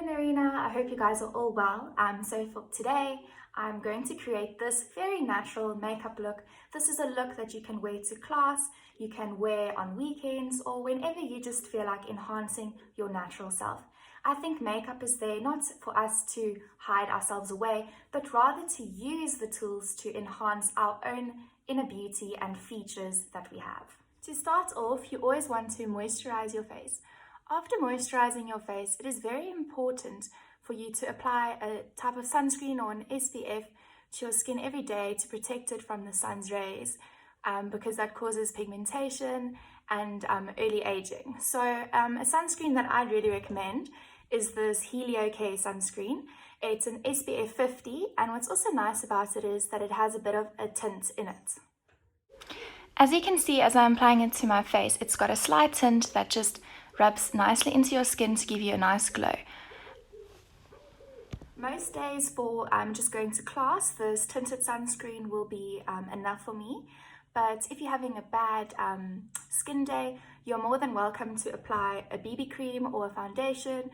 Nerina, I hope you guys are all well. So for today, I'm going to create this very natural makeup look. This is a look that you can wear to class, you can wear on weekends, or whenever you just feel like enhancing your natural self. I think makeup is there not for us to hide ourselves away, but rather to use the tools to enhance our own inner beauty and features that we have. To start off, you always want to moisturize your face. After moisturizing your face, it is very important for you to apply a type of sunscreen or an SPF to your skin every day to protect it from the sun's rays, because that causes pigmentation and early aging. So a sunscreen that I really recommend is this Helio K sunscreen. It's an SPF 50, and what's also nice about it is that it has a bit of a tint in it. As you can see, as I'm applying it to my face, it's got a slight tint that just rubs nicely into your skin to give you a nice glow. Most days for just going to class, this tinted sunscreen will be enough for me. But if you're having a bad skin day, you're more than welcome to apply a BB cream or a foundation,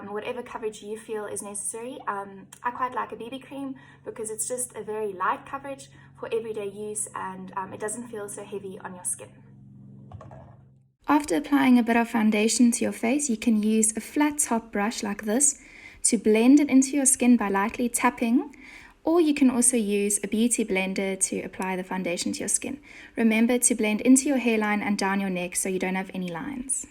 whatever coverage you feel is necessary. I quite like a BB cream because it's just a very light coverage for everyday use, and it doesn't feel so heavy on your skin. After applying a bit of foundation to your face, you can use a flat top brush like this to blend it into your skin by lightly tapping, or you can also use a beauty blender to apply the foundation to your skin. Remember to blend into your hairline and down your neck so you don't have any lines.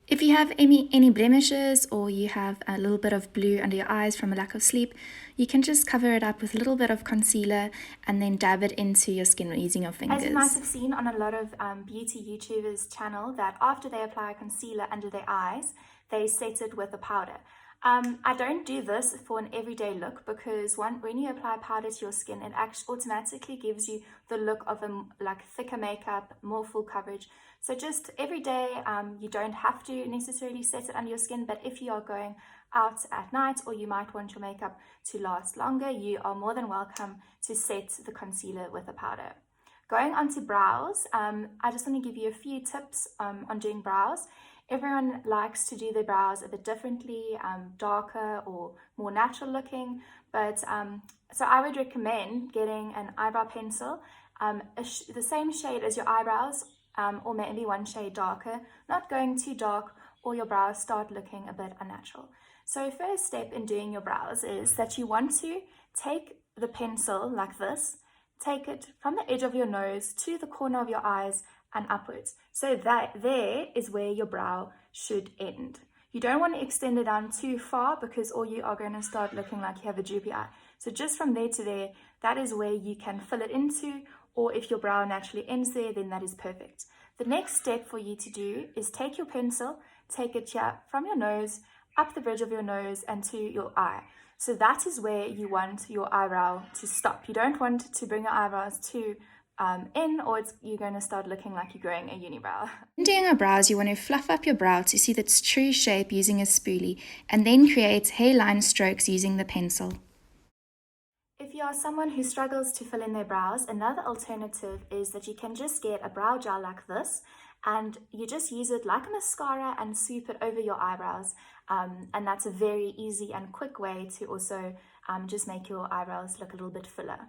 If you have any blemishes, or you have a little bit of blue under your eyes from a lack of sleep, you can just cover it up with a little bit of concealer and then dab it into your skin using your fingers. As you might have seen on a lot of beauty YouTubers' channel, that after they apply concealer under their eyes, they set it with a powder. I don't do this for an everyday look because when you apply powder to your skin, it actually automatically gives you the look of a thicker makeup, more full coverage. So just every day, you don't have to necessarily set it under your skin, but if you are going out at night or you might want your makeup to last longer, you are more than welcome to set the concealer with a powder. Going on to brows, I just want to give you a few tips on doing brows. Everyone likes to do their brows a bit differently, darker or more natural looking, but so I would recommend getting an eyebrow pencil, the same shade as your eyebrows, or maybe one shade darker, not going too dark or your brows start looking a bit unnatural. So first step in doing your brows is that you want to take the pencil like this, take it from the edge of your nose to the corner of your eyes and upwards. So that there is where your brow should end. You don't want to extend it down too far because or you are going to start looking like you have a droopy eye. So just from there to there, that is where you can fill it into, or if your brow naturally ends there, then that is perfect. The next step for you to do is take your pencil, take it here from your nose, up the bridge of your nose and to your eye. So that is where you want your eyebrow to stop. You don't want to bring your eyebrows to in, or you're going to start looking like you're growing a unibrow. When doing your brows, you want to fluff up your brow to see its true shape using a spoolie, and then create hairline strokes using the pencil. If you are someone who struggles to fill in their brows, another alternative is that you can just get a brow gel like this, and you just use it like a mascara and sweep it over your eyebrows, and that's a very easy and quick way to also just make your eyebrows look a little bit fuller.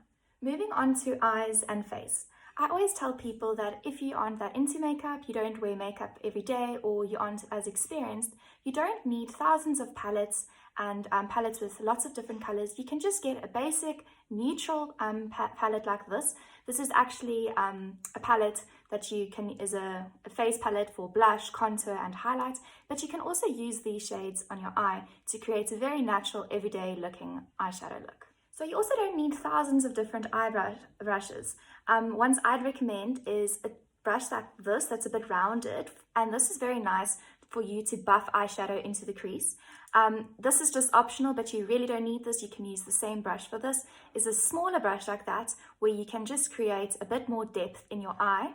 Moving on to eyes and face. I always tell people that if you aren't that into makeup, you don't wear makeup every day, or you aren't as experienced, you don't need thousands of palettes and palettes with lots of different colors. You can just get a basic neutral palette like this. This is actually a palette that you can is a face palette for blush, contour and highlight, but you can also use these shades on your eye to create a very natural everyday looking eyeshadow look. So you also don't need thousands of different eyebrow brushes. Ones I'd recommend is a brush like this that's a bit rounded, and this is very nice for you to buff eyeshadow into the crease. This is just optional, but you really don't need this. You can use the same brush for this. Is a smaller brush like that where you can just create a bit more depth in your eye.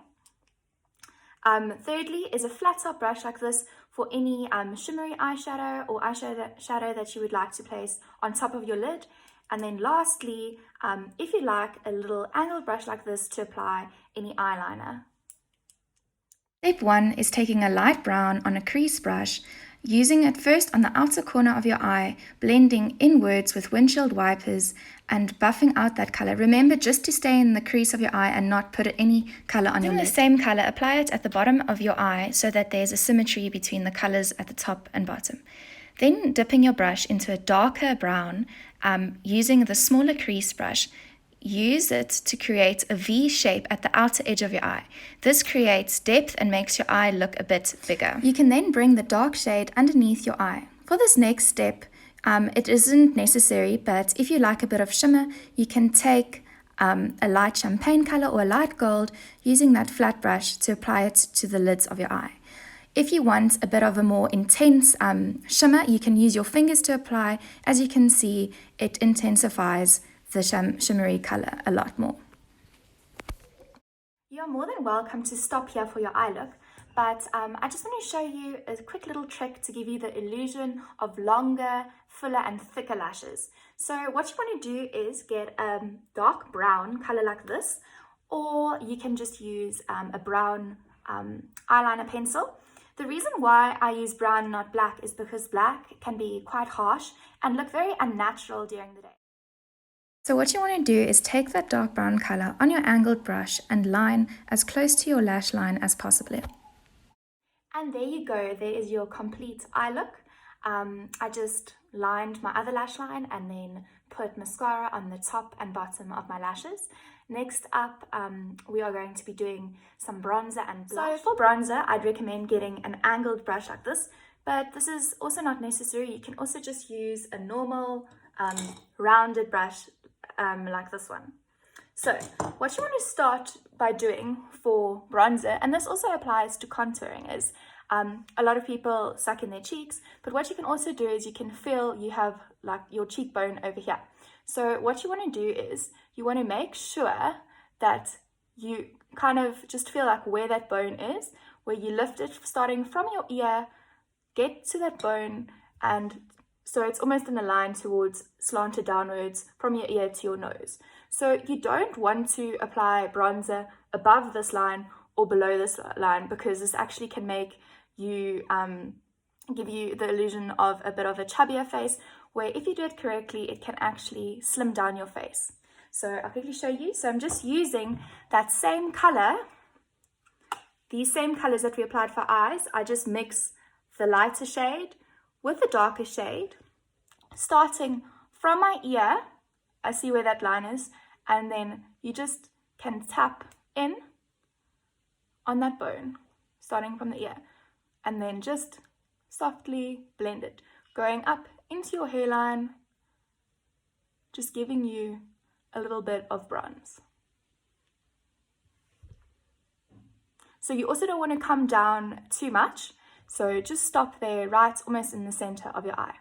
Thirdly is a flat top brush like this for any shimmery eyeshadow or eyeshadow that you would like to place on top of your lid. And then lastly, if you like, a little angled brush like this to apply any eyeliner. Step 1 is taking a light brown on a crease brush using it first on the outer corner of your eye, blending inwards with windshield wipers and buffing out that color. Remember just to stay in the crease of your eye and not put any color on your lid. The same color, apply it at the bottom of your eye so that there's a symmetry between the colors at the top and bottom. Then dipping your brush into a darker brown, using the smaller crease brush, use it to create a V shape at the outer edge of your eye. This creates depth and makes your eye look a bit bigger. You can then bring the dark shade underneath your eye. For this next step, it isn't necessary, but if you like a bit of shimmer, you can take a light champagne color or a light gold using that flat brush to apply it to the lids of your eye. If you want a bit of a more intense shimmer, you can use your fingers to apply. As you can see, it intensifies the shimmery color a lot more. You're more than welcome to stop here for your eye look, but I just want to show you a quick little trick to give you the illusion of longer, fuller and thicker lashes. So what you want to do is get a dark brown color like this, or you can just use a brown eyeliner pencil. The reason why I use brown and not black is because black can be quite harsh and look very unnatural during the day. So what you want to do is take that dark brown color on your angled brush and line as close to your lash line as possible. And there you go, there is your complete eye look. I just lined my other lash line and then put mascara on the top and bottom of my lashes. Next up, we are going to be doing some bronzer and blush. So for bronzer, I'd recommend getting an angled brush like this, but this is also not necessary. You can also just use a normal rounded brush like this one. So what you want to start by doing for bronzer, and this also applies to contouring, is a lot of people suck in their cheeks, but what you can also do is you can feel you have like your cheekbone over here. So what you want to do is you want to make sure that you kind of just feel like where that bone is, where you lift it starting from your ear, get to that bone, and so it's almost in a line towards slanted downwards from your ear to your nose. So you don't want to apply bronzer above this line or below this line, because this actually can make you give you the illusion of a bit of a chubbier face, where if you do it correctly, it can actually slim down your face. So I'll quickly show you. So I'm just using that same color, these same colors that we applied for eyes. I just mix the lighter shade with the darker shade, starting from my ear. I see where that line is, and then you just can tap in on that bone, starting from the ear, and then just softly blend it, going up into your hairline, just giving you a little bit of bronze. So you also don't want to come down too much, so just stop there, right almost in the center of your eye.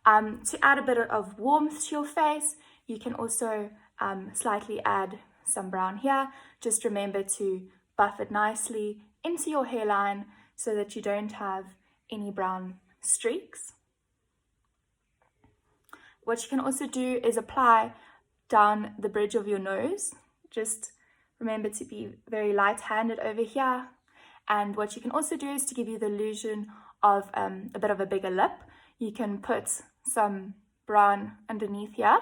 To add a bit of warmth to your face, you can also slightly add some brown here. Just remember to buff it nicely into your hairline so that you don't have any brown streaks. What you can also do is apply down the bridge of your nose. Just remember to be very light-handed over here. And what you can also do is to give you the illusion of a bit of a bigger lip. You can put some brown underneath here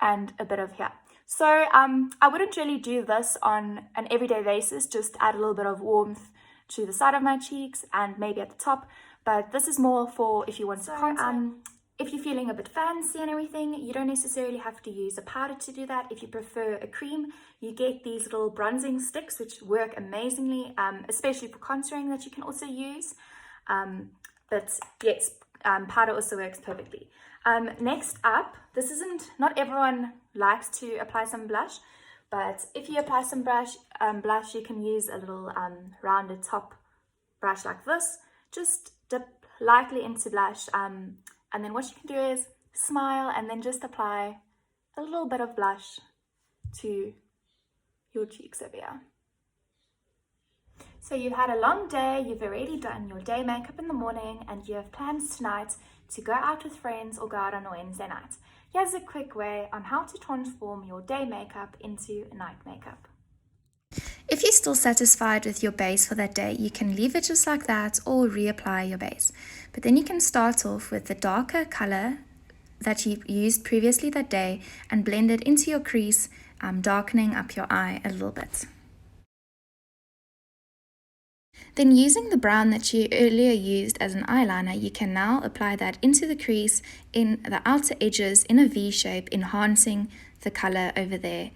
and a bit of here. So I wouldn't really do this on an everyday basis, just add a little bit of warmth to the side of my cheeks and maybe at the top, but this is more for if you want to contour. If you're feeling a bit fancy and everything, you don't necessarily have to use a powder to do that. If you prefer a cream, you get these little bronzing sticks which work amazingly, especially for contouring, that you can also use. But yes, powder also works perfectly. Next up, not everyone likes to apply some blush, but if you apply some blush, you can use a little rounded top brush like this. Just dip lightly into blush, and then what you can do is smile and then just apply a little bit of blush to your cheeks over here. So you've had a long day, you've already done your day makeup in the morning, and you have plans tonight to go out with friends or go out on a Wednesday night. Here's a quick way on how to transform your day makeup into night makeup. If you're still satisfied with your base for that day, you can leave it just like that or reapply your base. But then you can start off with the darker color that you used previously that day and blend it into your crease, darkening up your eye a little bit. Then using the brown that you earlier used as an eyeliner, you can now apply that into the crease in the outer edges in a V shape, enhancing the color over there.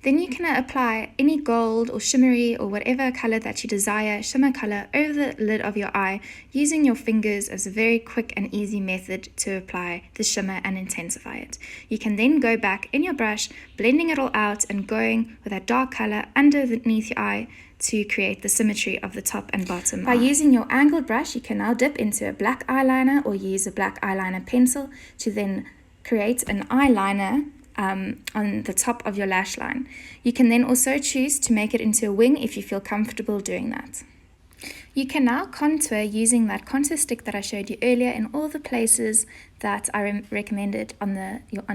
Then you can apply any gold or shimmery or whatever color that you desire, shimmer color, over the lid of your eye using your fingers as a very quick and easy method to apply the shimmer and intensify it. You can then go back in your brush, blending it all out and going with that dark color underneath your eye to create the symmetry of the top and bottom. By using your angled brush, you can now dip into a black eyeliner or use a black eyeliner pencil to then create an eyeliner on the top of your lash line. You can then also choose to make it into a wing if you feel comfortable doing that. You can now contour using that contour stick that I showed you earlier in all the places that I recommended on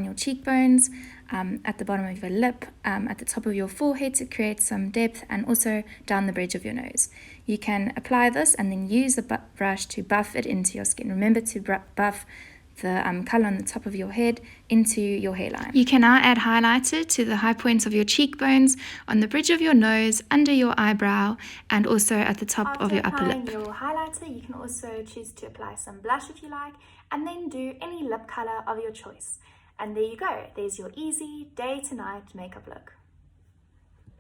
your cheekbones, at the bottom of your lip, at the top of your forehead to create some depth, and also down the bridge of your nose. You can apply this and then use the brush to buff it into your skin. Remember to buff the color on the top of your head into your hairline. You can now add highlighter to the high points of your cheekbones, on the bridge of your nose, under your eyebrow, and also at the top of your upper lip. After applying your highlighter, you can also choose to apply some blush if you like, and then do any lip color of your choice. And there you go. There's your easy day to night makeup look.